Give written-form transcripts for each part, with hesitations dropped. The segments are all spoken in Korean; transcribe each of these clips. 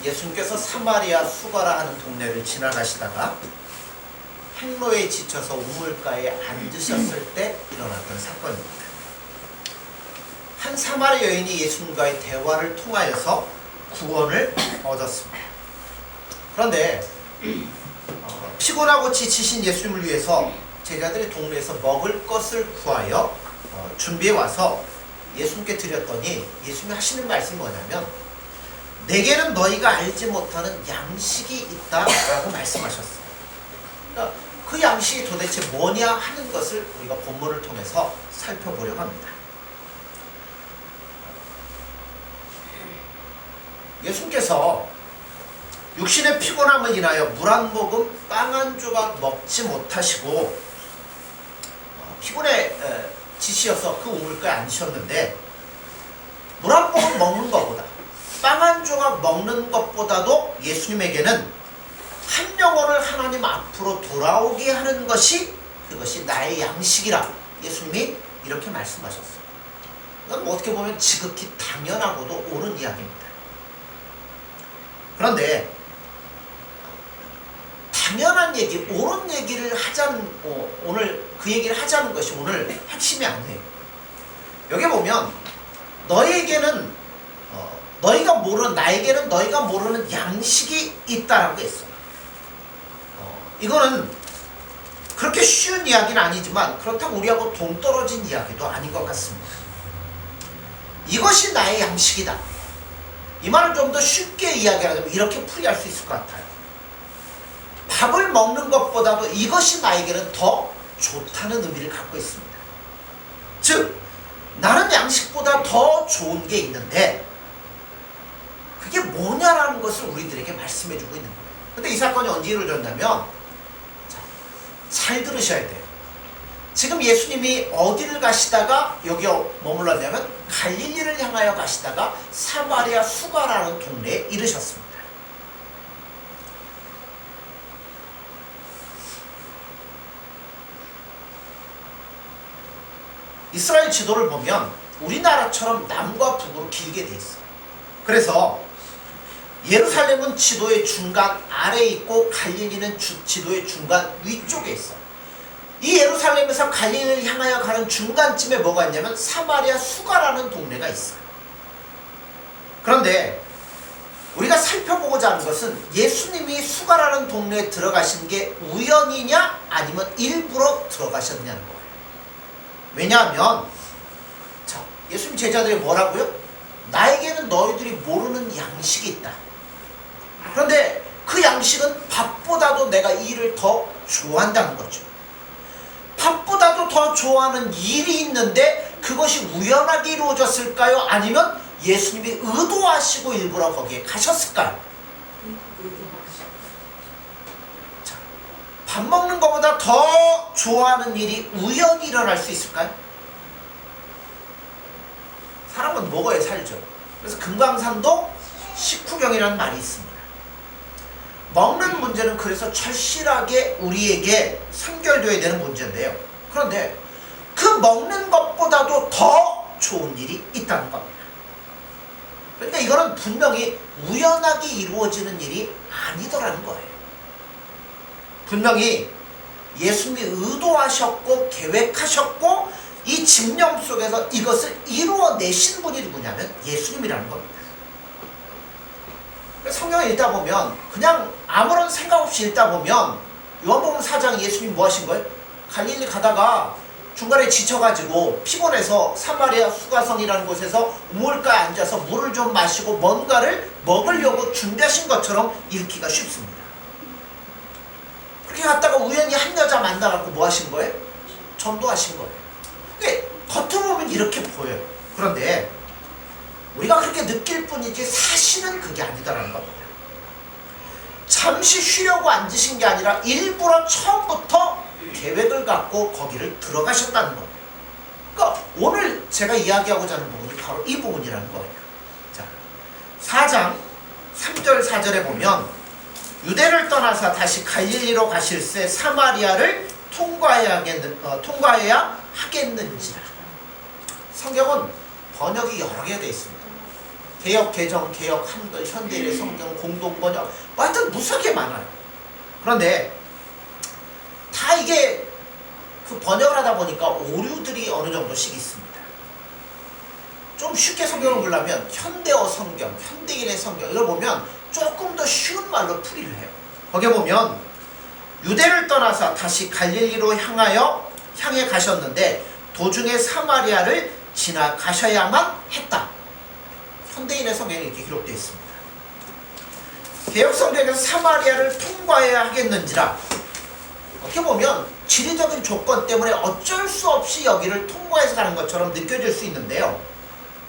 예수님께서 사마리아 수가라 하는 동네를 지나가시다가 행로에 지쳐서 우물가에 앉으셨을 때 일어났던 사건입니다. 한 사마리아 여인이 예수님과의 대화를 통하여서 구원을 얻었습니다. 그런데 피곤하고 지치신 예수님을 위해서 제자들이 동네에서 먹을 것을 구하여 준비해 와서 예수님께 드렸더니 예수님이 하시는 말씀이 뭐냐면 내게는 너희가 알지 못하는 양식이 있다라고 말씀하셨어요. 그러니까 그 양식이 도대체 뭐냐 하는 것을 우리가 본문을 통해서 살펴보려고 합니다. 예수님께서 육신의 피곤함을 인하여 물 한 모금 빵 한 조각 먹지 못하시고 피곤에 지치셔서 그 우물가에 앉으셨는데 물 한 모금 먹는 것보다 빵 한 조각 먹는 것보다도 예수님에게는 한 영혼을 하나님 앞으로 돌아오게 하는 것이 그것이 나의 양식이라 예수님이 이렇게 말씀하셨어요. 이건 어떻게 보면 지극히 당연하고도 옳은 이야기입니다. 그런데 당연한 얘기, 옳은 얘기를 하자는 오늘 그 얘기를 하자는 것이 오늘 핵심이 아니에요. 여기 보면 너희에게는 너희가 모르는 나에게는 너희가 모르는 양식이 있다라고 했어요. 이거는 그렇게 쉬운 이야기는 아니지만 그렇다고 우리하고 동떨어진 이야기도 아닌 것 같습니다. 이것이 나의 양식이다. 이 말을 좀 더 쉽게 이야기하자면 이렇게 풀이할 수 있을 것 같아요. 밥을 먹는 것보다도 이것이 나에게는 더 좋다는 의미를 갖고 있습니다. 즉 나는 양식보다 더 좋은 게 있는데 그게 뭐냐라는 것을 우리들에게 말씀해 주고 있는 거예요. 근데 이 사건이 언제 이루어졌냐면 잘 들으셔야 돼요. 지금 예수님이 어디를 가시다가 여기 머물렀냐면 갈릴리를 향하여 가시다가 사마리아 수가라는 동네에 이르셨습니다. 이스라엘 지도를 보면 우리나라처럼 남과 북으로 길게 돼 있어요. 그래서 예루살렘은 지도의 중간 아래에 있고 갈릴리는 지도의 중간 위쪽에 있어요. 이 예루살렘에서 갈릴리를 향하여 가는 중간쯤에 뭐가 있냐면 사마리아 수가라는 동네가 있어요. 그런데 우리가 살펴보고자 하는 것은 예수님이 수가라는 동네에 들어가신 게 우연이냐 아니면 일부러 들어가셨냐는 거예요. 왜냐하면 예수님 제자들이 뭐라고요? 나에게는 너희들이 모르는 양식이 있다. 그런데 그 양식은 밥보다도 내가 이 일을 더 좋아한다는 거죠. 밥보다도 더 좋아하는 일이 있는데 그것이 우연하게 이루어졌을까요? 아니면 예수님이 의도하시고 일부러 거기에 가셨을까요? 자, 밥 먹는 것보다 더 좋아하는 일이 우연히 일어날 수 있을까요? 사람은 먹어야 살죠. 그래서 금강산도 식후경이라는 말이 있습니다. 먹는 문제는 그래서 절실하게 우리에게 선결되어야 되는 문제인데요. 그런데 그 먹는 것보다도 더 좋은 일이 있다는 겁니다. 그러니까 이거는 분명히 우연하게 이루어지는 일이 아니더라는 거예요. 분명히 예수님이 의도하셨고 계획하셨고 이 집념 속에서 이것을 이루어내신 분이 누구냐면 예수님이라는 겁니다. 성경을 읽다 보면 그냥 아무런 생각 없이 읽다 보면 요한복음 4장에 예수님이 뭐 하신 거예요? 갈릴리 가다가 중간에 지쳐가지고 피곤해서 사마리아 수가성이라는 곳에서 우물가에 앉아서 물을 좀 마시고 뭔가를 먹으려고 준비하신 것처럼 읽기가 쉽습니다. 그렇게 갔다가 우연히 한 여자 만나갖고 뭐 하신 거예요? 전도하신 거예요. 그러니까 겉으로 보면 이렇게 보여요. 그런데 우리가 그렇게 느낄 뿐이지 사실은 그게 아니다라는 겁니다. 잠시 쉬려고 앉으신 게 아니라 일부러 처음부터 계획을 갖고 거기를 들어가셨다는 거예요. 그러니까 오늘 제가 이야기하고자 하는 부분이 바로 이 부분이라는 거예요. 자, 4장 3절 4절에 보면 유대를 떠나서 다시 갈릴리로 가실새 사마리아를 통과해야 하겠는지라. 성경은 번역이 여러 개 되어 있습니다. 개역, 개정, 개역, 한글, 현대일의 성경, 공동번역, 뭐 하여튼 무수하게 많아요. 그런데 다 이게 그 번역을 하다 보니까 오류들이 어느 정도씩 있습니다. 좀 쉽게 성경을 보려면 현대어 성경, 현대인의 성경 이걸 보면 조금 더 쉬운 말로 풀이를 해요. 거기에 보면 유대를 떠나서 다시 갈릴리로 향해 가셨는데 도중에 사마리아를 지나가셔야만 했다. 현대인의 성경에 이렇게 기록되어 있습니다. 개역 성경에서 사마리아를 통과해야 하겠는지라 어떻게 보면 지리적인 조건 때문에 어쩔 수 없이 여기를 통과해서 가는 것처럼 느껴질 수 있는데요.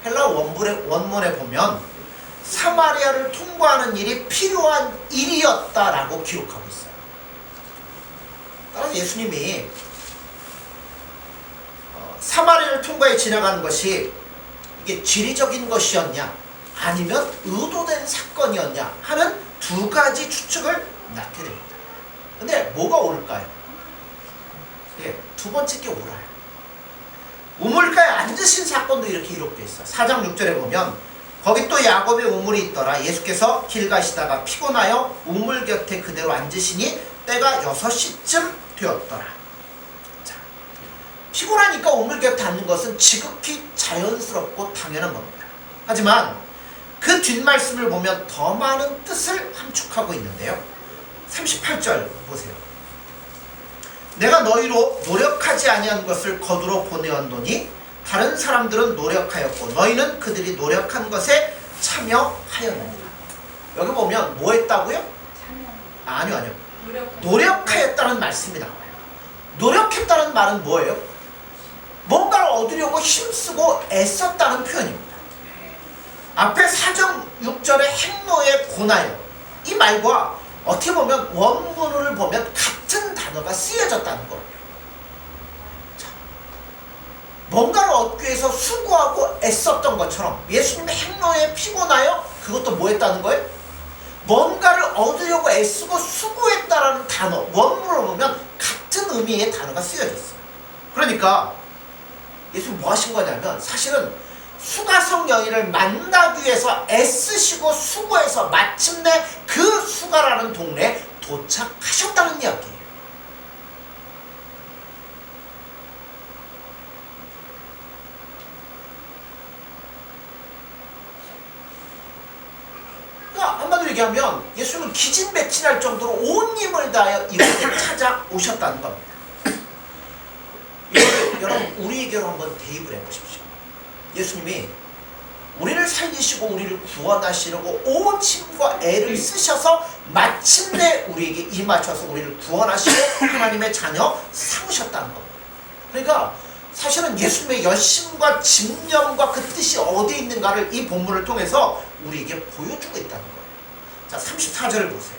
헬라 원문에 보면 사마리아를 통과하는 일이 필요한 일이었다라고 기록하고 있어요. 따라서 예수님이 사마리아를 통과해 지나가는 것이 이게 지리적인 것이었냐 아니면 의도된 사건이었냐 하는 두 가지 추측을 낳게 됩니다. 근데 뭐가 옳을까요? 예, 두 번째 게 옳아요. 우물가에 앉으신 사건도 이렇게 기록되어 있어요. 4장 6절에 보면 거기 또 야곱의 우물이 있더라. 예수께서 길 가시다가 피곤하여 우물 곁에 그대로 앉으시니 때가 6시쯤 되었더라. 자, 피곤하니까 우물 곁에 앉는 것은 지극히 자연스럽고 당연한 겁니다. 하지만 그 뒷말씀을 보면 더 많은 뜻을 함축하고 있는데요. 38절 보세요. 내가 너희로 노력하지 아니한 것을 거두러 보내었노니 다른 사람들은 노력하였고 너희는 그들이 노력한 것에 참여하였느니라. 여기 보면 뭐 했다고요? 아니요. 노력하였다는 말씀이 나와요. 노력했다는 말은 뭐예요? 뭔가를 얻으려고 힘쓰고 애썼다는 표현입니다. 앞에 4장 6절의 행로의 고나요. 이 말과 어떻게 보면 원문을 보면 같은 단어가 쓰여졌다는 거예요. 자, 뭔가를 얻기 위해서 수고하고 애썼던 것처럼 예수님의 행로에 피곤하여 그것도 뭐 했다는 거예요? 뭔가를 얻으려고 애쓰고 수고했다라는 단어, 원문을 보면 같은 의미의 단어가 쓰여졌어요. 그러니까 예수님 뭐 하신 거냐면 사실은 수가성 여인을 만나기 위해서 애쓰시고 수고해서 마침내 그 수가라는 동네에 도착하셨다는 이야기예요. 그러니까 한마디로 얘기하면 예수님은 기진맥진할 정도로 온 힘을 다하여 이곳에 찾아오셨다는 겁니다. 여러분 우리에게로 한번 대입을 해보십시오. 예수님이 우리를 살리시고 우리를 구원하시려고 온 힘과 애를 쓰셔서 마침내 우리에게 임하셔서 우리를 구원하시고 하나님의 자녀 삼으셨다는 겁니다. 그러니까 사실은 예수님의 열심과 집념과 그 뜻이 어디에 있는가를 이 본문을 통해서 우리에게 보여주고 있다는 거예요. 자, 34절을 보세요.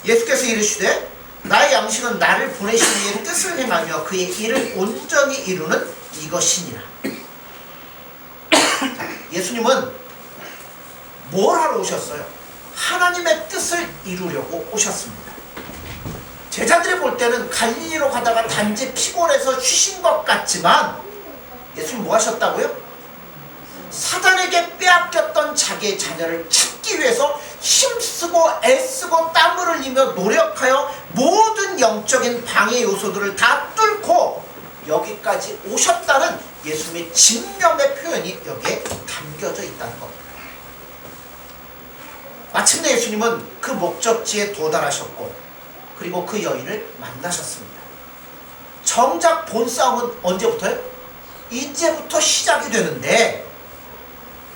예수께서 이르시되 나의 양식은 나를 보내신 이의 뜻을 행하며 그의 일을 온전히 이루는 이것이니라. 예수님은 뭘 하러 오셨어요? 하나님의 뜻을 이루려고 오셨습니다. 제자들이 볼 때는 갈릴리로 가다가 단지 피곤해서 쉬신 것 같지만 예수님 뭐 하셨다고요? 사단에게 빼앗겼던 자기의 자녀를 찾기 위해서 힘쓰고 애쓰고 땀을 흘리며 노력하여 모든 영적인 방해 요소들을 다 뚫고 여기까지 오셨다는 예수님의 집념의 표현이 여기에 담겨져 있다는 겁니다. 마침내 예수님은 그 목적지에 도달하셨고 그리고 그 여인을 만나셨습니다. 정작 본 싸움은 언제부터요? 이제부터 시작이 되는데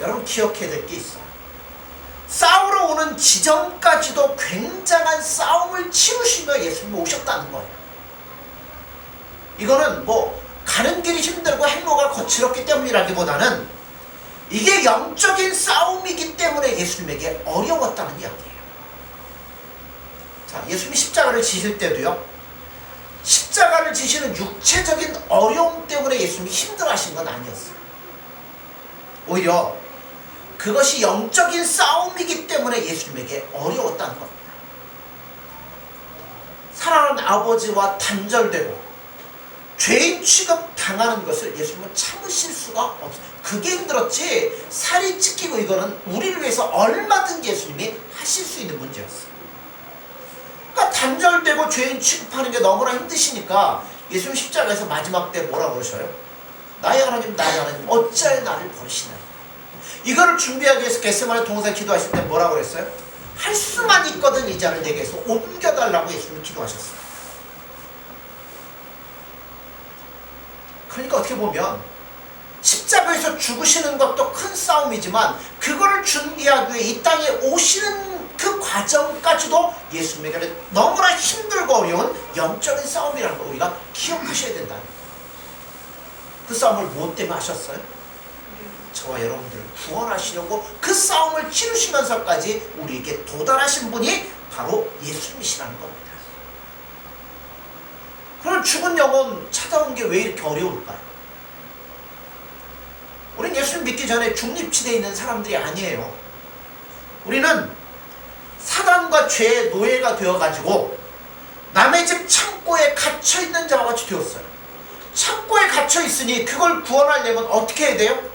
여러분 기억해야 될 게 있어요. 싸우러 오는 지점까지도 굉장한 싸움을 치르시며 예수님이 오셨다는 거예요. 이거는 뭐 가는 길이 힘들고 행로가 거칠었기 때문이라기보다는 이게 영적인 싸움이기 때문에 예수님에게 어려웠다는 이야기예요. 자, 예수님이 십자가를 지실 때도요, 십자가를 지시는 육체적인 어려움 때문에 예수님이 힘들어하신 건 아니었어요. 오히려 그것이 영적인 싸움이기 때문에 예수님에게 어려웠다는 겁니다. 사랑하는 아버지와 단절되고 죄인 취급 당하는 것을 예수님은 참으실 수가 없어요. 그게 힘들었지 살이 찢기고 이거는 우리를 위해서 얼마든지 예수님이 하실 수 있는 문제였어요. 그러니까 단절되고 죄인 취급하는 게 너무나 힘드시니까 예수님 십자가에서 마지막 때 뭐라고 그러셔요? 나의 하나님 나의 하나님 어찌하여 나를 버리시나요? 이거를 준비하기 위해서 겟세마네 동산 기도하실 때 뭐라고 그랬어요? 할 수만 있거든 이 잔을 내게서 옮겨달라고 예수님이 기도하셨어요. 그러니까 어떻게 보면 십자가에서 죽으시는 것도 큰 싸움이지만 그거를 준비하기 위해 이 땅에 오시는 그 과정까지도 예수님에게는 너무나 힘들고 어려운 영적인 싸움이라는 걸 우리가 기억하셔야 된다. 그 싸움을 무엇 때문에 하셨어요? 저와 여러분들을 구원하시려고 그 싸움을 치르시면서까지 우리에게 도달하신 분이 바로 예수님이시라는 겁니다. 그럼 죽은 영혼 찾아온 게 왜 이렇게 어려울까요? 우린 예수님 믿기 전에 중립지대에 있는 사람들이 아니에요. 우리는 사단과 죄의 노예가 되어가지고 남의 집 창고에 갇혀있는 자와 같이 되었어요. 창고에 갇혀있으니 그걸 구원하려면 어떻게 해야 돼요?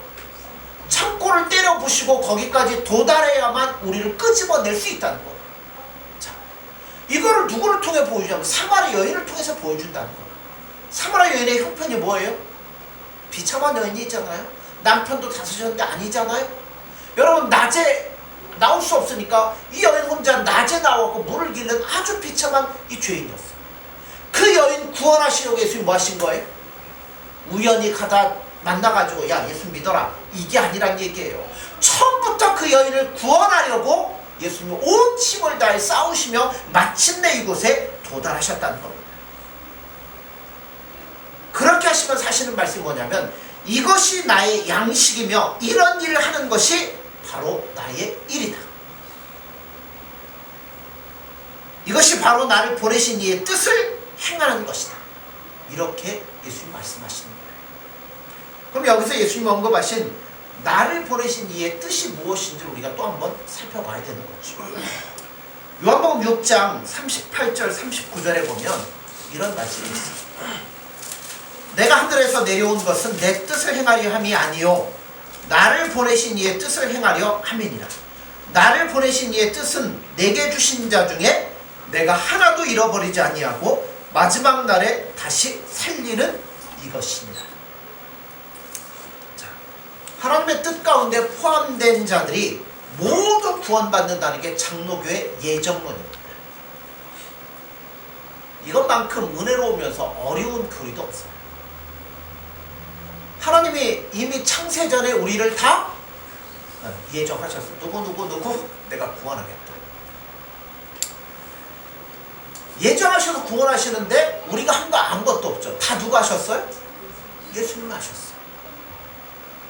창고를 때려 부시고 거기까지 도달해야만 우리를 끄집어낼 수 있다는 거예요. 자, 이거를 누구를 통해 보여주냐면 사마리 여인을 통해서 보여준다는 거예요. 사마리 여인의 형편이 뭐예요? 비참한 여인이 있잖아요. 남편도 다스셨는데 아니잖아요. 여러분 낮에 나올 수 없으니까 이 여인 혼자 낮에 나와서 물을 길는 아주 비참한 이 죄인이었어요. 그 여인 구원하시려고 예수님이 뭐 하신 거예요? 우연히 가다 만나가지고 야 예수 믿어라 이게 아니란 얘기예요. 처음부터 그 여인을 구원하려고 예수님이 온 힘을 다해 싸우시며 마침내 이곳에 도달하셨다는 겁니다. 그렇게 하시면서 하시는 말씀이 뭐냐면 이것이 나의 양식이며 이런 일을 하는 것이 바로 나의 일이다. 이것이 바로 나를 보내신 이의 뜻을 행하는 것이다. 이렇게 예수님 말씀하시는 거예요. 그럼 여기서 예수님이 언급하신 나를 보내신 이의 뜻이 무엇인지 우리가 또 한번 살펴봐야 되는 거죠. 요한복음 6장 38절 39절에 보면 이런 말씀이 있습니다. 내가 하늘에서 내려온 것은 내 뜻을 행하려 함이 아니요 나를 보내신 이의 뜻을 행하려 함이니라. 나를 보내신 이의 뜻은 내게 주신 자 중에 내가 하나도 잃어버리지 아니하고 마지막 날에 다시 살리는 이것이니라. 자, 하나님의 뜻 가운데 포함된 자들이 모두 구원받는다는 게 장로교의 예정론입니다. 이것만큼 은혜로우면서 어려운 교리도 없어요. 하나님이 이미 창세전에 우리를 다 예정하셨어. 누구 내가 구원하겠다. 예정하셔서 구원하시는데 우리가 한 거 아무것도 없죠. 다 누가 하셨어요? 예수님 하셨어요.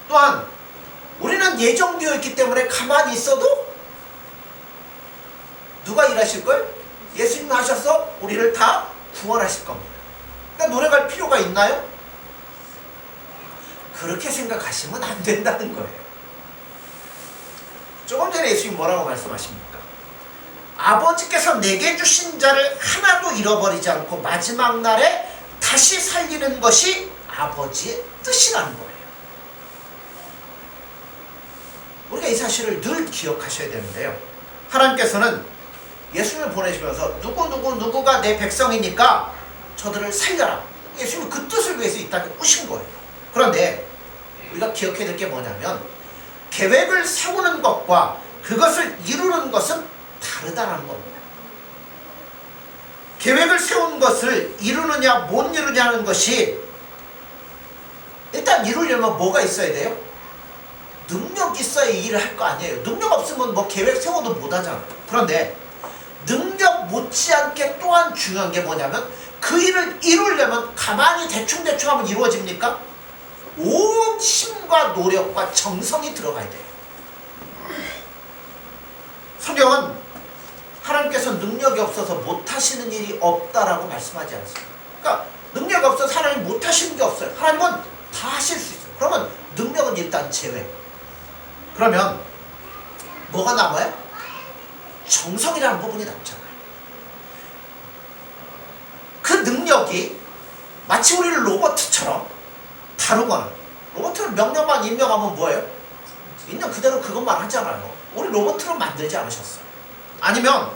또한 우리는 예정되어 있기 때문에 가만히 있어도 누가 일하실걸? 예수님 하셔서 우리를 다 구원하실 겁니다. 그러니까 노력할 필요가 있나요? 그렇게 생각하시면 안 된다는 거예요. 조금 전에 예수님이 뭐라고 말씀하십니까? 아버지께서 내게 주신 자를 하나도 잃어버리지 않고 마지막 날에 다시 살리는 것이 아버지의 뜻이라는 거예요. 우리가 이 사실을 늘 기억하셔야 되는데요. 하나님께서는 예수님을 보내시면서 누구가 내 백성이니까 저들을 살려라. 예수님은 그 뜻을 위해서 이 땅에 오신 거예요. 그런데 우리가 기억해야 될 게 뭐냐면 계획을 세우는 것과 그것을 이루는 것은 다르다는 겁니다. 계획을 세운 것을 이루느냐 못 이루냐는 것이 일단 이루려면 뭐가 있어야 돼요? 능력이 있어야 이 일을 할 거 아니에요. 능력 없으면 뭐 계획 세워도 못 하잖아요. 그런데 능력 못지않게 또한 중요한 게 뭐냐면 그 일을 이루려면 가만히 대충 하면 이루어집니까? 온 힘과 노력과 정성이 들어가야 돼요. 성경은 하나님께서 능력이 없어서 못하시는 일이 없다라고 말씀하지 않습니다. 그러니까 능력이 없어서 하나님 못하시는 게 없어요. 하나님은 다 하실 수 있어요. 그러면 능력은 일단 제외. 그러면 뭐가 남아요? 정성이라는 부분이 남잖아요. 그 능력이 마치 우리를 로봇처럼 다루거나, 로봇을 명령만 임명하면 뭐예요? 있는 그대로 그것만 하잖아요. 우리 로봇으로 만들지 않으셨어요. 아니면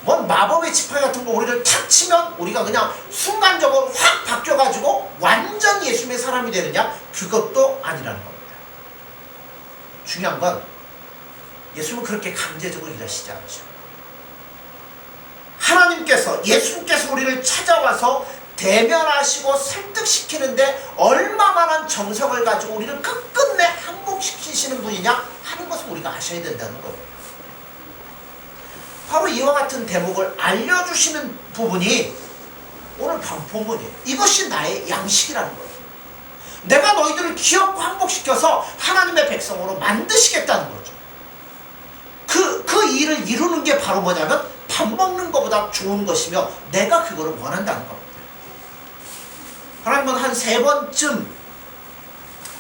뭔 마법의 지팡이 같은 거 우리를 탁 치면 우리가 그냥 순간적으로 확 바뀌어가지고 완전 예수님의 사람이 되느냐? 그것도 아니라는 겁니다. 중요한 건 예수님은 그렇게 강제적으로 일하시지 않으죠. 하나님께서, 예수님께서 우리를 찾아와서 대면하시고 설득시키는데 얼마만한 정성을 가지고 우리를 끝끝내 항복시키시는 분이냐 하는 것을 우리가 아셔야 된다는 거예요. 바로 이와 같은 대목을 알려주시는 부분이 오늘 본문이에요. 이것이 나의 양식이라는 거예요. 내가 너희들을 기업고 항복시켜서 하나님의 백성으로 만드시겠다는 거죠. 그 일을 이루는 게 바로 뭐냐면 밥 먹는 것보다 좋은 것이며 내가 그거를 원한다는 겁니다. 하나님은 한 3번쯤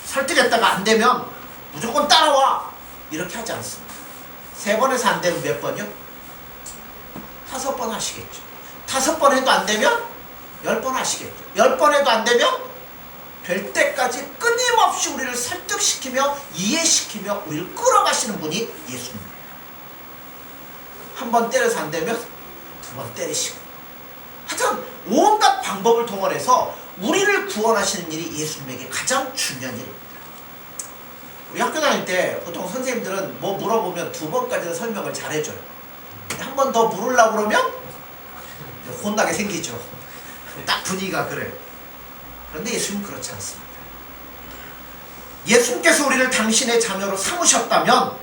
설득했다가 안 되면 무조건 따라와 이렇게 하지 않습니다. 3번에서 안 되면 몇 번이요? 5번 하시겠죠. 5번 해도 안 되면 10번 하시겠죠. 10번 해도 안 되면 될 때까지 끊임없이 우리를 설득시키며 이해시키며 우리를 끌어가시는 분이 예수님입니다. 한 번 때려서 안 되면 2번 때리시고, 하여튼 온갖 방법을 동원해서 우리를 구원하시는 일이 예수님에게 가장 중요한 일입니다. 우리 학교 다닐 때 보통 선생님들은 뭐 물어보면 2번까지는 설명을 잘 해줘요. 한 번 더 물으려고 그러면 혼나게 생기죠. 딱 분위기가 그래요. 그런데 예수님은 그렇지 않습니다. 예수님께서 우리를 당신의 자녀로 삼으셨다면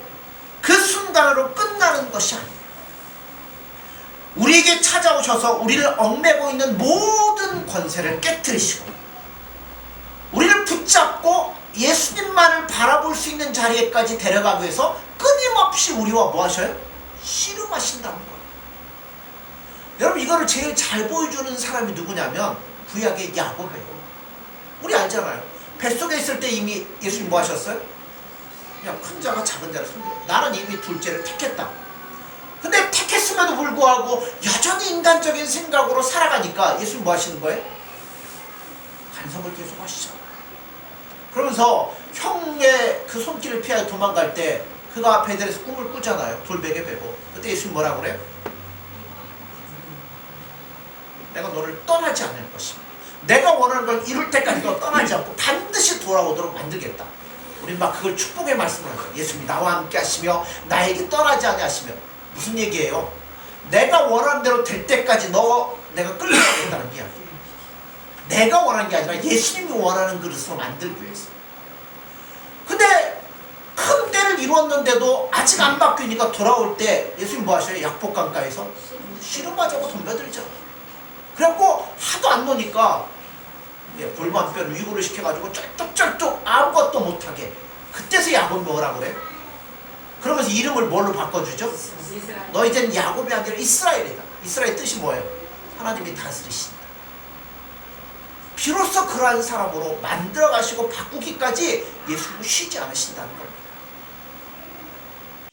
그 순간으로 끝나는 것이 아니에요. 우리에게 찾아오셔서 우리를 얽매고 있는 모든 권세를 깨뜨리시고 우리를 붙잡고 예수님만을 바라볼 수 있는 자리에까지 데려가기 위해서 끊임없이 우리와 뭐 하셔요? 씨름하신다는 거예요. 여러분, 이거를 제일 잘 보여주는 사람이 누구냐면 구약의 야곱이에요. 우리 알잖아요. 뱃속에 있을 때 이미 예수님 뭐 하셨어요? 그냥 큰 자가 작은 자를 섬겨. 나는 이미 둘째를 택했다. 근데 택했음에도 불구하고 여전히 인간적인 생각으로 살아가니까 예수님 뭐 하시는 거예요? 간섭을 계속 하시죠. 그러면서 형의 그 손길을 피하여 도망갈 때 그가 베델에서 꿈을 꾸잖아요. 돌베개 베고. 그때 예수님 뭐라고 그래요? 내가 너를 떠나지 않을 것이다. 내가 원하는 걸 이룰 때까지 너 떠나지 않고 반드시 돌아오도록 만들겠다. 우리 막 그걸 축복의 말씀을 하죠. 예수님이 나와 함께 하시며 나에게 떠나지 아니하시며. 무슨 얘기예요? 내가 원하는 대로 될 때까지 내가 끌려가겠다는 이야기예요. 내가 원하는 게 아니라 예수님이 원하는 그릇으로 만들기 위해서. 근데 큰 때를 이루었는데도 아직 안 바뀌니까 돌아올 때 예수님 뭐 하셔요? 약복강가에서 씨름하자고 덤벼들죠. 그래갖고 하도 안 노니까 골반뼈를 위구를 시켜가지고 쩔뚝쩔뚝 아무것도 못하게. 그때서 야곱이 뭐라 그래? 그러면서 이름을 뭘로 바꿔주죠? 너 이제는 야곱이 아니라 이스라엘이다. 이스라엘 뜻이 뭐예요? 하나님이 다스리신다. 비로소 그러한 사람으로 만들어가시고 바꾸기까지 예수님은 쉬지 않으신다는 겁니다.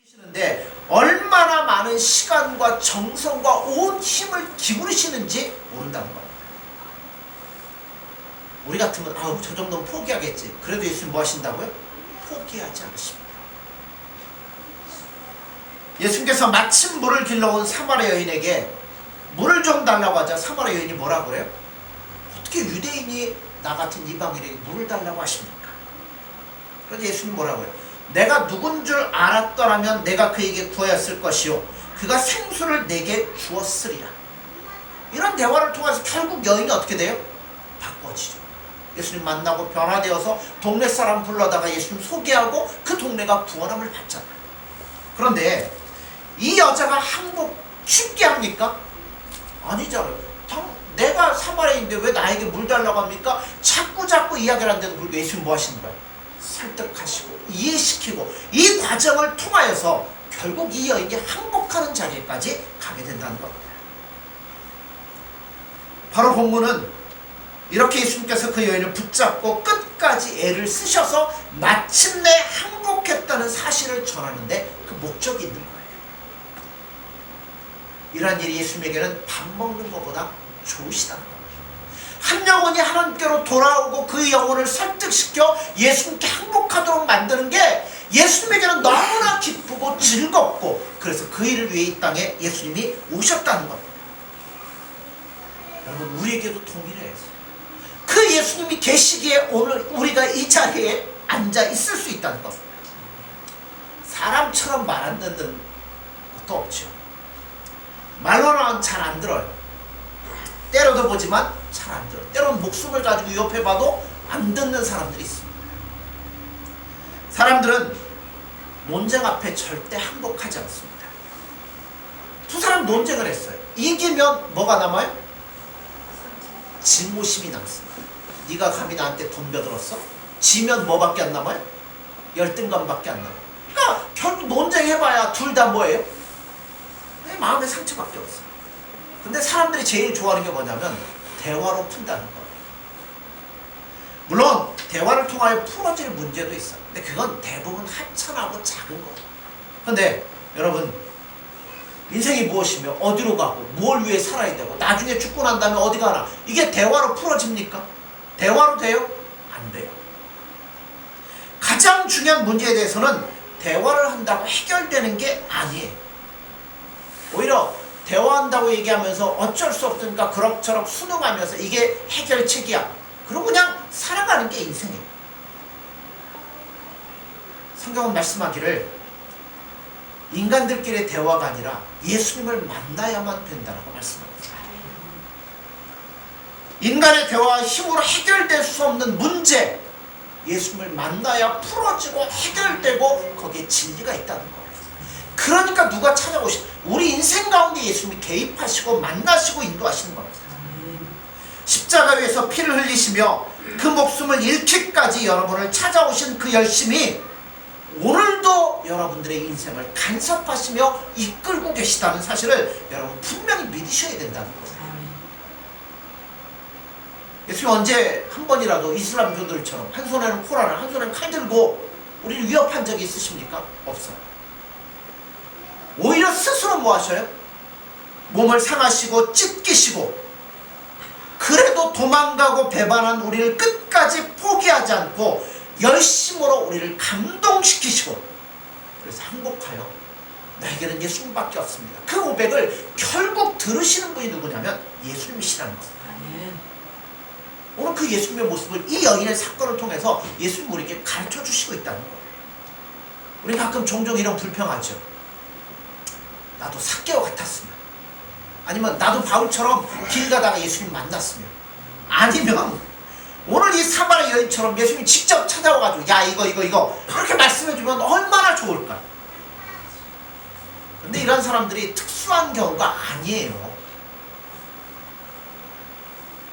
쉬시는데 얼마나 많은 시간과 정성과 온 힘을 기울이시는지 모른다는 겁니다. 우리 같으면 아우 저 정도는 포기하겠지. 그래도 예수님 뭐 하신다고요? 포기하지 않으십니다. 예수님께서 마침 물을 길러온 사마리아 여인에게 물을 좀 달라고 하자 사마리아 여인이 뭐라고 그래요? 어떻게 유대인이 나 같은 이방인에게 물을 달라고 하십니까? 그런데 예수님 뭐라고 해요? 내가 누군 줄 알았더라면 내가 그에게 구하였을 것이요 그가 생수를 내게 주었으리라. 이런 대화를 통해서 결국 여인이 어떻게 돼요? 바꿔지죠. 예수님 만나고 변화되어서 동네 사람 불러다가 예수님 소개하고 그 동네가 구원함을 받잖아요. 그런데 이 여자가 항복 쉽게 합니까? 아니잖아요. 내가 사마리아인데 왜 나에게 물 달라고 합니까? 자꾸 이야기를 하는데도 불구하고 예수님 뭐 하시는 거예요? 설득하시고 이해시키고 이 과정을 통하여서 결국 이 여인이 항복하는 자리까지 가게 된다는 겁니다. 바로 본문은 이렇게 예수님께서 그 여인을 붙잡고 끝까지 애를 쓰셔서 마침내 항복했다는 사실을 전하는데 그 목적이 있는 거예요. 이러한 일이 예수님에게는 밥 먹는 것보다 좋으시다는 겁니다. 한 영혼이 하나님께로 돌아오고 그 영혼을 설득시켜 예수님께 행복하도록 만드는 게 예수님에게는 너무나 기쁘고 즐겁고, 그래서 그 일을 위해 이 땅에 예수님이 오셨다는 겁니다. 여러분, 우리에게도 동일해요. 그 예수님이 계시기에 오늘 우리가 이 자리에 앉아 있을 수 있다는 겁니다. 사람처럼 말 안 듣는 것도 없죠. 말로는 잘 안 들어요. 때려도 보지만 잘 안 들어요. 때로는 목숨을 가지고 옆에 봐도 안 듣는 사람들이 있습니다. 사람들은 논쟁 앞에 절대 항복하지 않습니다. 두 사람 논쟁을 했어요. 이기면 뭐가 남아요? 진모심이 남습니다. 네가 감히 나한테 돈 벼들었어? 지면 뭐밖에 안 남아요? 열등감밖에 안 남아요. 그러니까 결국 논쟁해봐야 둘 다 뭐예요? 마음의 상처밖에 없어요. 근데 사람들이 제일 좋아하는 게 뭐냐면 대화로 푼다는 거예요. 물론 대화를 통하여 풀어질 문제도 있어요. 근데 그건 대부분 하찮하고 작은 거예요. 근데 여러분, 인생이 무엇이며 어디로 가고 뭘 위해 살아야 되고 나중에 죽고 난 다음에 어디 가나, 이게 대화로 풀어집니까? 대화로 돼요? 안 돼요. 가장 중요한 문제에 대해서는 대화를 한다고 해결되는 게 아니에요. 오히려 대화한다고 얘기하면서 어쩔 수 없으니까 그럭저럭 순응하면서 이게 해결책이야, 그리고 그냥 살아가는 게 인생이에요. 성경은 말씀하기를 인간들끼리의 대화가 아니라 예수님을 만나야만 된다고 말씀합니다. 인간의 대화와 힘으로 해결될 수 없는 문제, 예수님을 만나야 풀어지고 해결되고 거기에 진리가 있다는 거예요. 그러니까 누가 우리 인생 가운데 예수님이 개입하시고 만나시고 인도하시는 겁니다. 십자가 위에서 피를 흘리시며 그 목숨을 잃기까지 여러분을 찾아오신 그 열심이 오늘도 여러분들의 인생을 간섭하시며 이끌고 계시다는 사실을 여러분 분명히 믿으셔야 된다는 거예요. 예수님 언제 한 번이라도 이슬람교들처럼 한 손에는 코란을 한 손에는 칼 들고 우리를 위협한 적이 있으십니까? 없어요. 오히려 스스로 뭐 하셔요? 몸을 상하시고 찢기시고, 그래도 도망가고 배반한 우리를 끝까지 포기하지 않고 열심으로 우리를 감동시키시고, 그래서 항복하여 나에게는 예수님밖에 없습니다. 그 고백을 결국 들으시는 분이 누구냐면 예수님이시라는 겁니다. 오늘 그 예수님의 모습을 이 여인의 사건을 통해서 예수님 우리에게 가르쳐 주시고 있다는 거예요. 우리 가끔 종종 이런 불평하죠. 나도 삭개와 같았으면, 아니면 나도 바울처럼 길 가다가 예수님 만났으면, 아니면 오늘 이 사마리 여인처럼 예수님 직접 찾아와가지고 야 이거 이렇게 말씀해주면 얼마나 좋을까. 근데 이런 사람들이 특수한 경우가 아니에요.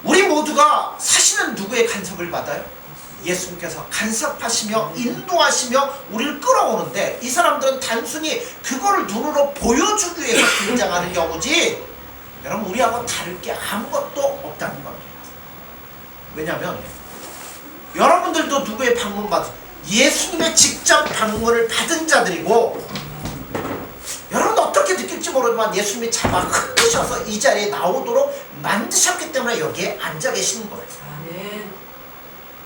우리 모두가 사실은 누구의 간섭을 받아요? 예수님께서 간섭하시며 인도하시며 우리를 끌어오는데, 이 사람들은 단순히 그거를 눈으로 보여주기 위해서 등장하는 경우지 여러분 우리하고 다를 게 아무것도 없다는 겁니다. 왜냐하면 여러분들도 누구의 방문 받으세요? 예수님의 직접 방문을 받은 자들이고, 여러분 어떻게 느낄지 모르지만 예수님이 잡아 흔드셔서 이 자리에 나오도록 만드셨기 때문에 여기에 앉아 계시는 거예요.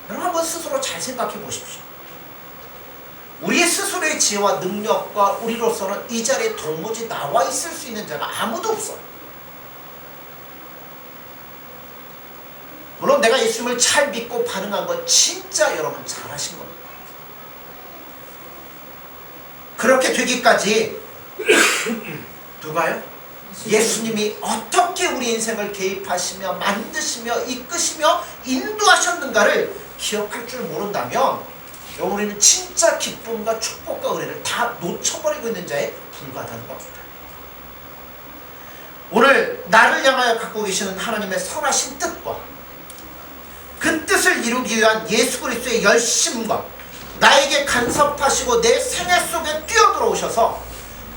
여러분 한번 스스로 잘 생각해 보십시오. 우리의 스스로의 지혜와 능력과 우리로서는 이 자리에 도무지 나와 있을 수 있는 자가 아무도 없어요. 물론 내가 예수님을 잘 믿고 반응한 건 진짜 여러분 잘하신 겁니다. 그렇게 되기까지 누가요? 예수님이 어떻게 우리 인생을 개입하시며 만드시며 이끄시며 인도하셨는가를 기억할 줄 모른다면 우리는 진짜 기쁨과 축복과 은혜를 다 놓쳐버리고 있는 자에 불과하다는 겁니다. 오늘 나를 향하여 갖고 계시는 하나님의 선하신 뜻과 그 뜻을 이루기 위한 예수 그리스도의 열심과 나에게 간섭하시고 내 생애 속에 뛰어들어오셔서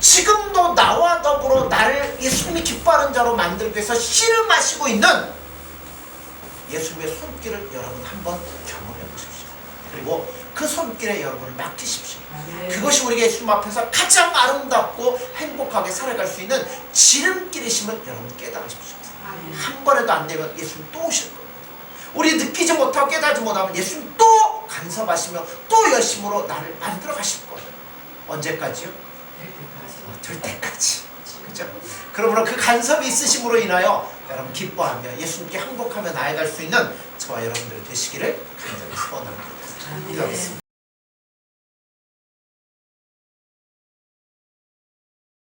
지금도 나와 더불어 나를 예수님이 기뻐하는 자로 만들기 위해서 씨름하시고 있는 예수님의 손길을 여러분 한번 경험해 보십시오. 그리고 그 손길에 여러분을 맡기십시오. 그것이 우리가 예수님 앞에서 가장 아름답고 행복하게 살아갈 수 있는 지름길이심을 여러분 깨달으십시오. 한 번에도 안 되면 예수님 또 오실 겁니다. 우리 느끼지 못하고 깨닫지 못하면 예수님 또 간섭하시며 또 열심으로 나를 만들어 가실 거예요. 언제까지요? 될 때까지. 그죠? 그러므로 그 간섭이 있으심으로 인하여 여러분 기뻐하며 예수님께 항복하며 나아갈 수 있는 저와 여러분들이 되시기를 간절히 소원합니다. 기도하겠습니다.